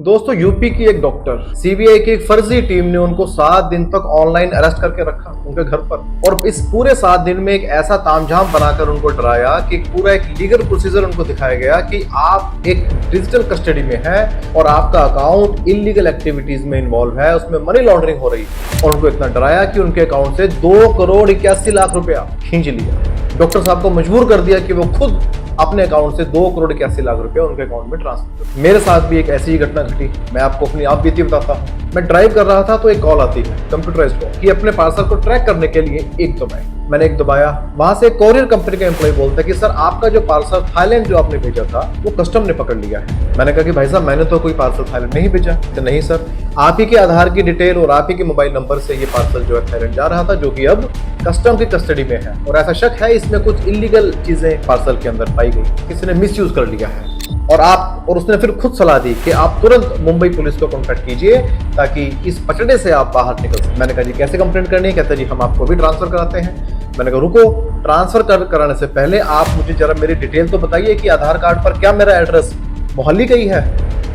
दोस्तों यूपी की एक डॉक्टर सीबीआई की एक फर्जी टीम ने उनको 7 दिन तक ऑनलाइन अरेस्ट करके रखा उनके घर पर। और इस पूरे 7 दिन में एक ऐसा तामझाम बनाकर उनको डराया कि पूरा एक लीगल प्रोसीजर उनको दिखाया गया कि आप एक डिजिटल कस्टडी में हैं और आपका अकाउंट इलीगल एक्टिविटीज में इन्वॉल्व है, उसमें मनी लॉन्ड्रिंग हो रही है। और उनको इतना डराया कि उनके अकाउंट से 2,81,00,000 रुपया खींच लिया। डॉक्टर साहब को मजबूर कर दिया कि वो खुद अपने अकाउंट से 2,81,00,000 रुपया उनके अकाउंट में ट्रांसफर कर। मेरे साथ भी एक ऐसी ही घटना घटी। मैं आपको अपनी आप बीती बताता हूँ। मैं ड्राइव कर रहा था तो एक कॉल आती है कंप्यूटराइज्ड कॉल कि अपने पार्सल को ट्रैक करने के लिए एक दबाएं। मैंने एक दबाया, वहां से कोरियर कंपनी का एम्प्लॉय बोलता है कि सर आपका जो पार्सल थाईलैंड जो आपने भेजा था वो कस्टम ने पकड़ लिया है। मैंने कहा कि भाई साहब मैंने तो कोई पार्सल थाईलैंड नहीं भेजा। तो नहीं सर, आप ही के आधार की डिटेल और आप ही के मोबाइल नंबर से ये पार्सल जो है थाईलैंड जा रहा था, जो कि अब कस्टम की कस्टडी में है और ऐसा शक है इसमें कुछ इलीगल चीजें पार्सल के अंदर पाई गई, किसी ने मिसयूज कर लिया है। और उसने फिर खुद सलाह दी कि आप तुरंत मुंबई पुलिस को कॉन्टैक्ट कीजिए ताकि इस पचड़े से आप बाहर निकल सकें। मैंने कहा जी कैसे कंप्लेंट करनी है? कहते जी हम आपको भी ट्रांसफर कराते हैं। मैंने कहा रुको, ट्रांसफर कराने से पहले आप मुझे जरा मेरी डिटेल तो बताइए कि आधार कार्ड पर क्या मेरा एड्रेस मोहाली का ही है।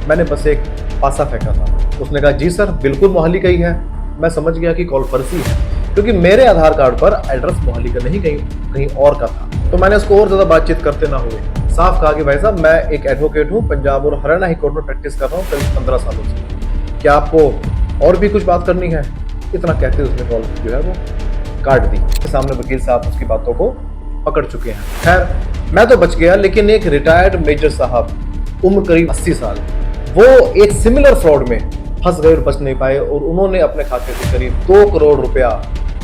मैंने बस एक पासा फेंका था। उसने कहा जी सर बिल्कुल मोहाली का ही है। मैं समझ गया कि कॉल फर्जी है क्योंकि मेरे आधार कार्ड पर एड्रेस मोहाली का नहीं, कहीं और का था। तो मैंने उसको और ज्यादा बातचीत करते ना हुए साफ कहा कि भाई साहब मैं एक एडवोकेट हूँ, पंजाब और हरियाणा हाई कोर्ट में प्रैक्टिस कर रहा हूँ करीब 15 सालों से। क्या आपको और भी कुछ बात करनी है? इतना कहते उसने कॉल जो है वो काट दी। सामने वकील साहब उसकी बातों को पकड़ चुके हैं। खैर मैं तो बच गया, लेकिन एक रिटायर्ड मेजर साहब उम्र करीब 80 साल, वो एक सिमिलर फ्रॉड में फंस गए और बच नहीं पाए और उन्होंने अपने खाते से करीब 2 करोड़ रुपया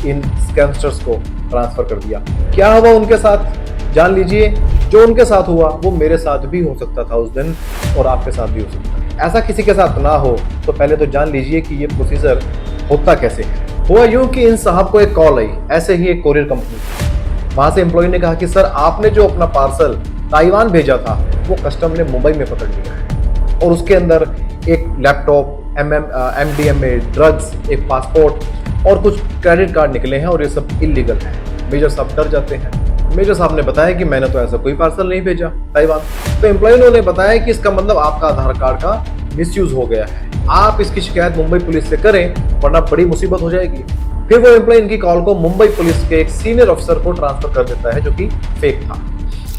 इन स्कैमस्टर्स को ट्रांसफर कर दिया। क्या हुआ उनके साथ जान लीजिए। जो उनके साथ हुआ वो मेरे साथ भी हो सकता था उस दिन और आपके साथ भी हो सकता है। ऐसा किसी के साथ ना हो तो पहले तो जान लीजिए कि ये प्रोसीजर होता कैसे है। हुआ यूं कि इन साहब को एक कॉल आई, ऐसे ही एक कोरियर कंपनी, वहां से एम्प्लॉय ने कहा कि सर आपने जो अपना पार्सल ताइवान भेजा था वो कस्टम ने मुंबई में पकड़ लिया है और उसके अंदर एक लैपटॉप, MDMA, ड्रग्स, एक पासपोर्ट और कुछ क्रेडिट कार्ड निकले हैं और ये सब इलीगल है। मेजर साहब डर जाते हैं। मेजर साहब ने बताया कि मैंने तो ऐसा कोई पार्सल नहीं भेजा ताइवान। तो एम्प्लॉय ने बताया कि इसका मतलब आपका आधार कार्ड का मिसयूज हो गया है, आप इसकी शिकायत मुंबई पुलिस से करें वरना बड़ी मुसीबत हो जाएगी। फिर वो एम्प्लॉय इनकी कॉल को मुंबई पुलिस के एक सीनियर ऑफिसर को ट्रांसफर कर देता है जो कि फेक था।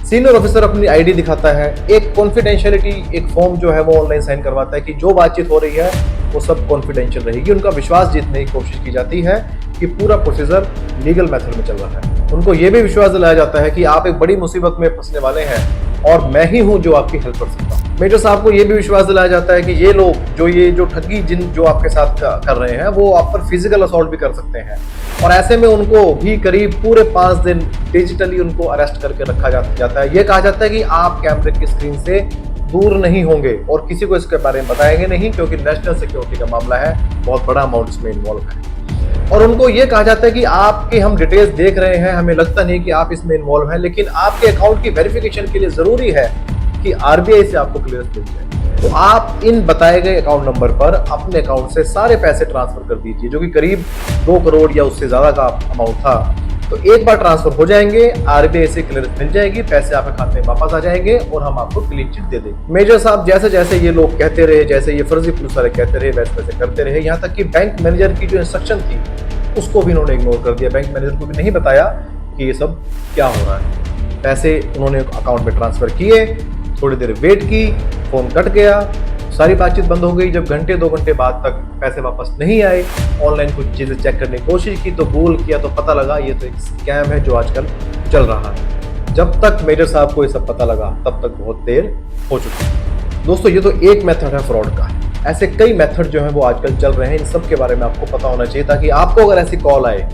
सीनियर ऑफिसर अपनी आईडी दिखाता है, एक कॉन्फिडेंशियलिटी एक फॉर्म जो है वो ऑनलाइन साइन करवाता है कि जो बातचीत हो रही है वो सब कॉन्फिडेंशियल रहेगी। उनका विश्वास जीतने की कोशिश की जाती है कि पूरा प्रोसीजर लीगल मेथड में चल रहा है। उनको ये भी विश्वास दिलाया जाता है कि आप एक बड़ी मुसीबत में फंसने वाले हैं और मैं ही हूं जो आपकी हेल्प कर सकता हूं। मेजर साहब को ये भी विश्वास दिलाया जाता है कि ये लोग जो ठगी जो आपके साथ कर रहे हैं वो आप पर फिजिकल असॉल्ट भी कर सकते हैं। और ऐसे में उनको भी करीब पूरे 5 दिन डिजिटली उनको अरेस्ट करके रखा जाता है। ये कहा जाता है कि आप कैमरे की स्क्रीन से दूर नहीं होंगे और किसी को इसके बारे में बताएंगे नहीं क्योंकि नेशनल सिक्योरिटी का मामला है, बहुत बड़ा अमाउंट इसमें इन्वॉल्व है। और उनको ये कहा जाता है कि आपके हम डिटेल्स देख रहे हैं, हमें लगता नहीं कि आप इसमें इन्वॉल्व हैं, लेकिन आपके अकाउंट की वेरिफिकेशन के लिए जरूरी है कि आरबीआई से आपको क्लियरेंस मिल जाए। तो आप इन बताए गए अकाउंट नंबर पर अपने अकाउंट से सारे पैसे ट्रांसफर कर दीजिए, जो कि करीब 2 करोड़ या उससे ज्यादा का अमाउंट था। तो एक बार ट्रांसफर हो जाएंगे, आरबीआई से क्लियरेंस मिल जाएगी, पैसे आपके खाते में वापस आ जाएंगे और हम आपको क्लीन चिट दे देंगे। मेजर साहब जैसे जैसे ये लोग कहते रहे, जैसे ये फर्जी पुलिस वाले कहते रहे, वैसे वैसे करते रहे, यहाँ तक कि बैंक मैनेजर की जो इंस्ट्रक्शन थी उसको भी उन्होंने इग्नोर कर दिया। बैंक मैनेजर को भी नहीं बताया कि ये सब क्या हो रहा है। पैसे उन्होंने अकाउंट में ट्रांसफर किए, थोड़ी देर वेट की, फोन कट गया, सारी बातचीत बंद हो गई। जब घंटे 2 घंटे बाद तक पैसे वापस नहीं आए, ऑनलाइन कुछ चीजें चेक करने की कोशिश की तो गूगल किया तो पता लगा ये तो एक स्कैम है जो आजकल चल रहा है। जब तक मेजर साहब को ये सब पता लगा तब तक बहुत देर हो चुकी। दोस्तों ये तो एक मेथड है फ्रॉड का, ऐसे कई मेथड जो है वो आजकल चल रहे हैं। इन सब के बारे में आपको पता होना चाहिए ताकि आपको अगर ऐसी कॉल आए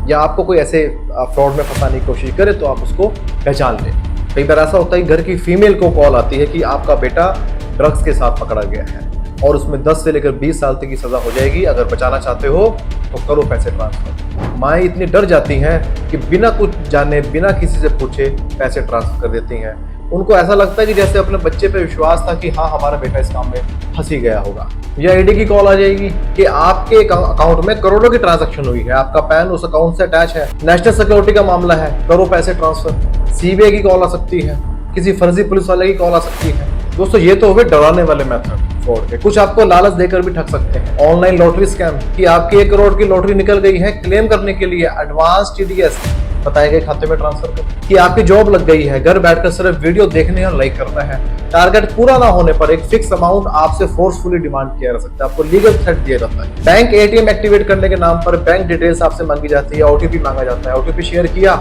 या आपको कोई ऐसे फ्रॉड में फंसाने की कोशिश करे तो आप उसको पहचान लें। कई बार ऐसा होता है घर की फीमेल को कॉल आती है कि आपका बेटा ड्रग्स के साथ पकड़ा गया है और उसमें 10 से लेकर 20 साल तक की सजा हो जाएगी, अगर बचाना चाहते हो तो करो पैसे ट्रांसफर। माएँ इतनी डर जाती हैं कि बिना कुछ जाने, बिना किसी से पूछे पैसे ट्रांसफर कर देती हैं। उनको ऐसा लगता है कि जैसे अपने बच्चे पे विश्वास था कि हाँ हमारा बेटा इस काम में फंस ही गया होगा। या ईडी की कॉल आ जाएगी कि आपके अकाउंट में करोड़ों की ट्रांजैक्शन हुई है, आपका पैन उस अकाउंट से अटैच है, नेशनल सिक्योरिटी का मामला है, करो पैसे ट्रांसफर। सीबीआई की कॉल आ सकती है, किसी फर्जी पुलिस वाले की कॉल आ सकती है। दोस्तों ये तो हो गए डराने वाले मेथड। फ्रॉड के। कुछ आपको लालच देकर भी ठग सकते हैं। ऑनलाइन लॉटरी स्कैम कि आपकी 1 करोड़ की लॉटरी निकल गई है, क्लेम करने के लिए एडवांस TDS बताए गए खाते में ट्रांसफर कर, कि आपकी जॉब लग गई है, घर बैठकर सिर्फ वीडियो देखने और लाइक करना है। टारगेट पूरा ना होने पर एक फिक्स अमाउंट आपसे फोर्सफुली डिमांड किया जा सकता है, आपको लीगल थ्रेट दिया जाता है। बैंक ATM एक्टिवेट करने के नाम पर बैंक डिटेल्स आपसे मांगी जाती है, OTP मांगा जाता है, OTP शेयर किया,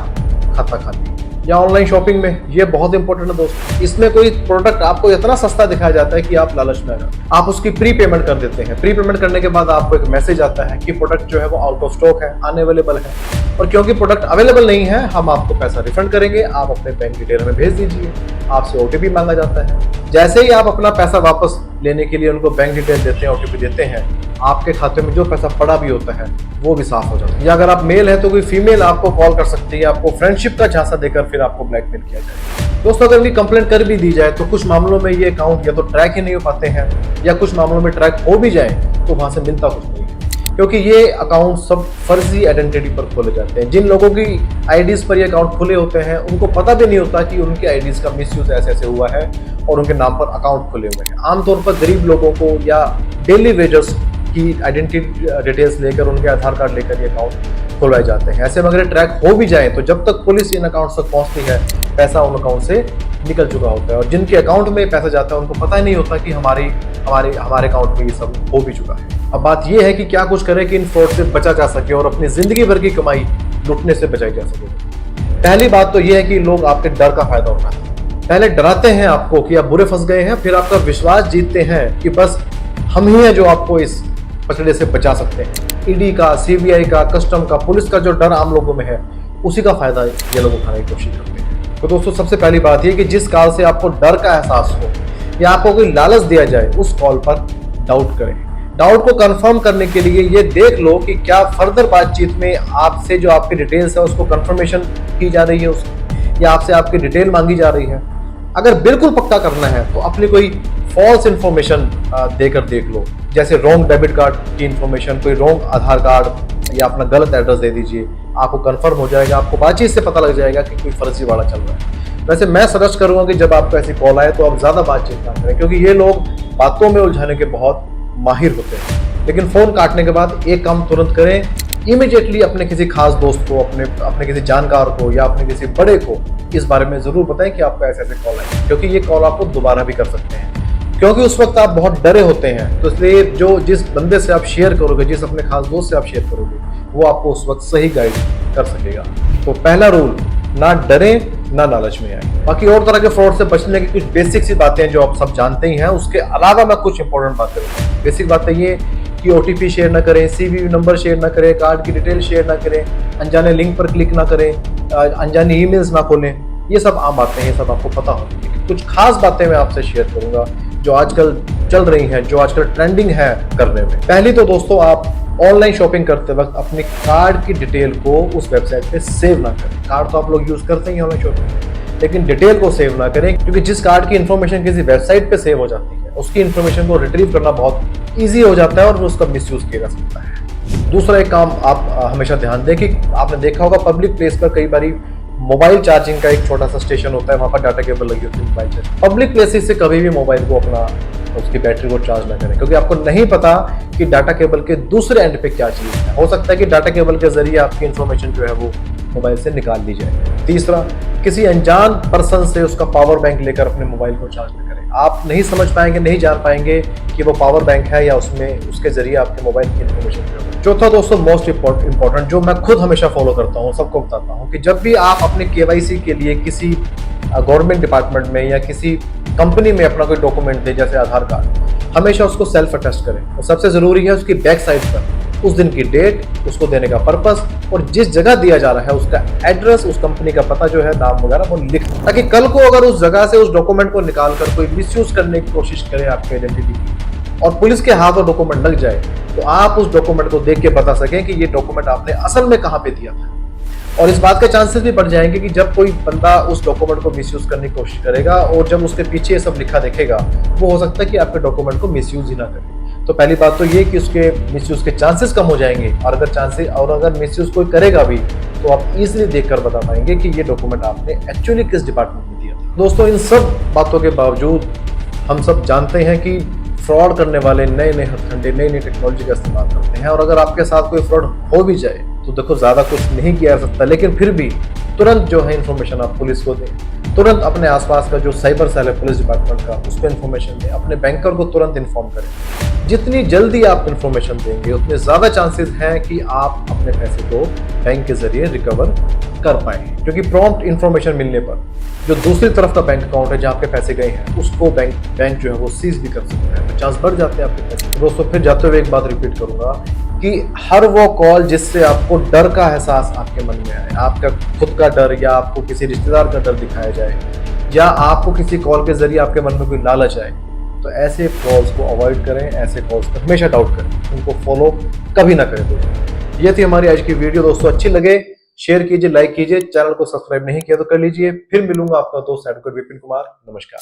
खाता खाली। या ऑनलाइन शॉपिंग में ये बहुत इंपॉर्टेंट है दोस्तों, इसमें कोई प्रोडक्ट आपको इतना सस्ता दिखाया जाता है कि आप लालच में आ जाते हैं, आप उसकी प्री पेमेंट कर देते हैं। प्री पेमेंट करने के बाद आपको एक मैसेज आता है कि प्रोडक्ट जो है वो आउट ऑफ स्टॉक है, अनअवेलेबल है, और क्योंकि प्रोडक्ट अवेलेबल नहीं है हम आपको पैसा रिफंड करेंगे, आप अपने बैंक डिटेल में भेज दीजिए। आपसे OTP मांगा जाता है। जैसे ही आप अपना पैसा वापस लेने के लिए उनको बैंक डिटेल देते हैं, OTP देते हैं, आपके खाते में जो पैसा पड़ा भी होता है वो भी साफ हो जाता है। या अगर आप मेल है तो कोई फीमेल आपको कॉल कर सकती है, आपको फ्रेंडशिप का झांसा देकर फिर आपको ब्लैकमेल किया जाए। दोस्तों, अगर इनकी कंप्लेंट कर भी दी जाए तो कुछ मामलों में ये अकाउंट या तो ट्रैक ही नहीं हो पाते हैं, या कुछ मामलों में ट्रैक हो भी जाए तो वहां से मिलता कुछ नहीं है, क्योंकि ये अकाउंट सब फर्जी आइडेंटिटी पर खोले जाते हैं। जिन लोगों की आईडीज पर ये अकाउंट खुले होते हैं उनको पता भी नहीं होता कि उनकी आईडीज का मिसयूज ऐसे हुआ है और उनके नाम पर अकाउंट खुले हुए हैं। आमतौर पर गरीब लोगों को या डेली वेजर्स की आइडेंटिटी डिटेल्स लेकर, उनके आधार कार्ड लेकर ये अकाउंट खुलवाए जाते हैं। ऐसे में अगर ट्रैक हो भी जाए तो जब तक पुलिस इन अकाउंट तक पहुंचती है, पैसा उन अकाउंट से निकल चुका होता है, और जिनके अकाउंट में पैसा जाता है उनको पता ही नहीं होता कि हमारे अकाउंट में ये सब हो भी चुका है। अब बात यह है कि क्या कुछ करें कि इन फ्रॉड से बचा जा सके और अपनी जिंदगी भर की कमाई लुटने से बचाई जा सके। पहली बात तो यह है कि लोग आपके डर का फायदा उठाते हैं। पहले डराते हैं आपको कि आप बुरे फंस गए हैं, फिर आपका विश्वास जीतते हैं कि बस हम ही हैं जो आपको इस पचड़े से बचा सकते हैं। ED का, CBI का, कस्टम का, पुलिस का जो डर आम लोगों में है, उसी का फायदा ये लोग उठाने की कोशिश करते हैं। तो दोस्तों, सबसे पहली बात यह कि जिस कॉल से आपको डर का एहसास हो या आपको कोई लालच दिया जाए, उस कॉल पर डाउट करें। डाउट को कंफर्म करने के लिए ये देख लो कि क्या फर्दर बातचीत में आपसे जो आपकी डिटेल्स है उसको कंफर्मेशन की जा रही है उसकी, या आपसे आपकी डिटेल मांगी जा रही है। अगर बिल्कुल पक्का करना है तो अपनी कोई फॉल्स इंफॉर्मेशन देकर देख लो, जैसे रॉन्ग डेबिट कार्ड की इंफॉर्मेशन, कोई रॉन्ग आधार कार्ड या अपना गलत एड्रेस दे दीजिए, आपको कंफर्म हो जाएगा, आपको बातचीत से पता लग जाएगा कि कोई फर्जी वाला चल रहा है। वैसे मैं सजेस्ट करूंगा कि जब आपको ऐसी कॉल आए तो आप ज्यादा बातचीत ना करें, क्योंकि ये लोग बातों में उलझाने के बहुत माहिर होते हैं। लेकिन फोन काटने के बाद एक काम तुरंत करें, इमीडिएटली अपने किसी खास दोस्त को, अपने किसी जानकार को या अपने किसी बड़े को इस बारे में जरूर बताएं कि आपको ऐसे कॉल आए, क्योंकि ये कॉल आपको दोबारा भी कर सकते हैं, क्योंकि उस वक्त आप बहुत डरे होते हैं। तो इसलिए जिस बंदे से आप शेयर करोगे, जिस अपने खास दोस्त से आप शेयर करोगे, वो आपको उस वक्त सही गाइड कर सकेगा। तो पहला रूल, ना डरें ना लालच में आए। बाकी और तरह के फ्रॉड से बचने की कुछ बेसिक सी बातें जो आप सब जानते ही हैं, उसके अलावा मैं कुछ इंपॉर्टेंट बातें बताऊंगा। बेसिक बातें ये कि OTP शेयर ना करें, CVV नंबर शेयर ना करें, कार्ड की डिटेल शेयर ना करें, अनजाने लिंक पर क्लिक ना करें, अनजानी ईमेल्स ना खोलें। ये सब आम बातें हैं, ये सब आपको पता होगी। कुछ खास बातें मैं आपसे शेयर करूंगा जो आजकल चल रही हैं, जो आजकल ट्रेंडिंग है करने में। पहली तो दोस्तों, आप ऑनलाइन शॉपिंग करते वक्त अपने कार्ड की डिटेल को उस वेबसाइट पे सेव ना करें। कार्ड तो आप लोग यूज करते ही ऑनलाइन शॉपिंग, लेकिन डिटेल को सेव ना करें, क्योंकि जिस कार्ड की इंफॉर्मेशन किसी वेबसाइट पे सेव हो जाती है, उसकी इंफॉर्मेशन को रिट्रीव करना बहुत ईजी हो जाता है और उसका मिसयूज किया जा सकता है। दूसरा एक काम आप हमेशा ध्यान दें कि आपने देखा होगा पब्लिक प्लेस पर कई बारी मोबाइल चार्जिंग का एक छोटा सा स्टेशन होता है, वहां पर डाटा केबल लगी होती है मोबाइल चार्ज। पब्लिक प्लेसेस से कभी भी मोबाइल को अपना उसकी बैटरी को चार्ज ना करें, क्योंकि आपको नहीं पता कि डाटा केबल के दूसरे एंड पे क्या चीज है। हो सकता है कि डाटा केबल के जरिए आपकी इंफॉर्मेशन जो है वो मोबाइल से निकाल ली जाए। तीसरा, किसी अनजान पर्सन से उसका पावर बैंक लेकर अपने मोबाइल को चार्ज न करें। आप नहीं समझ पाएंगे, नहीं जान पाएंगे कि वो पावर बैंक है या उसके जरिए आपके मोबाइल की इंफॉर्मेशन जो है। चौथा दोस्तों, मोस्ट इंपॉर्टेंट, जो मैं खुद हमेशा फॉलो करता हूँ, सबको बताता हूँ, कि जब भी आप अपने KYC के लिए किसी गवर्नमेंट डिपार्टमेंट में या किसी कंपनी में अपना कोई डॉक्यूमेंट दे, जैसे आधार कार्ड, हमेशा उसको सेल्फ अटेस्ट करें। और सबसे जरूरी है उसकी बैक साइड पर उस दिन की डेट, उसको देने का पर्पस और जिस जगह दिया जा रहा है उसका एड्रेस, उस कंपनी का पता जो है, नाम वगैरह वो लिख, ताकि कल को अगर उस जगह से उस डॉक्यूमेंट को निकालकर कोई मिसयूज करने की कोशिश करे आपकी आइडेंटिटी की और पुलिस के हाथ वो डॉक्यूमेंट लग जाए, तो आप उस डॉक्यूमेंट को देख के बता सकें कि ये डॉक्यूमेंट आपने असल में कहाँ पे दिया था। और इस बात के चांसेस भी बढ़ जाएंगे कि जब कोई बंदा उस डॉक्यूमेंट को मिसयूज करने की कोशिश करेगा और जब उसके पीछे ये सब लिखा देखेगा, वो हो सकता है कि आपके डॉक्यूमेंट को मिसयूज ही ना करे। तो पहली बात तो ये कि उसके मिसयूज के चांसेस कम हो जाएंगे, और अगर मिसयूज कोई करेगा भी तो आप इजीली देखकर बता पाएंगे कि ये डॉक्यूमेंट आपने एक्चुअली किस डिपार्टमेंट में दिया था। दोस्तों, इन सब बातों के बावजूद हम सब जानते हैं कि फ्रॉड करने वाले नए नए हथकंडे, नई नई टेक्नोलॉजी का इस्तेमाल करते हैं। और अगर आपके साथ कोई फ्रॉड हो भी जाए तो देखो ज्यादा कुछ नहीं किया जा सकता, लेकिन फिर भी तुरंत जो है इन्फॉर्मेशन आप पुलिस को दें, तुरंत अपने आसपास का जो साइबर सेल है पुलिस डिपार्टमेंट का उसको इन्फॉर्मेशन दें, अपने बैंकर को तुरंत इन्फॉर्म करें। जितनी जल्दी आप इन्फॉर्मेशन देंगे उतने ज्यादा चांसेस हैं कि आप अपने पैसे को बैंक के जरिए रिकवर कर पाए, क्योंकि प्रॉम्प्ट इन्फॉर्मेशन मिलने पर जो दूसरी तरफ का बैंक अकाउंट है जहाँ आपके पैसे गए हैं उसको बैंक जो है वो सीज भी कर सकता है, तो चांस बढ़ जाते हैं आपके पैसे। दोस्तों फिर जाते हुए एक बात रिपीट करूंगा कि हर वो कॉल जिससे आपको डर का एहसास आपके मन में आए, आपका खुद का डर या आपको किसी रिश्तेदार का डर दिखाया जाए या आपको किसी कॉल के जरिए आपके मन में कोई लालच आए, तो ऐसे कॉल्स को अवॉइड करें, ऐसे कॉल्स पर हमेशा डाउट करें, उनको फॉलो कभी ना करें। दोस्तों ये थी हमारी आज की वीडियो। दोस्तों अच्छी लगे शेयर कीजिए, लाइक कीजिए, चैनल को सब्सक्राइब नहीं किया तो कर लीजिए। फिर मिलूंगा आपका दोस्त एडवोकेट विपिन कुमार। नमस्कार।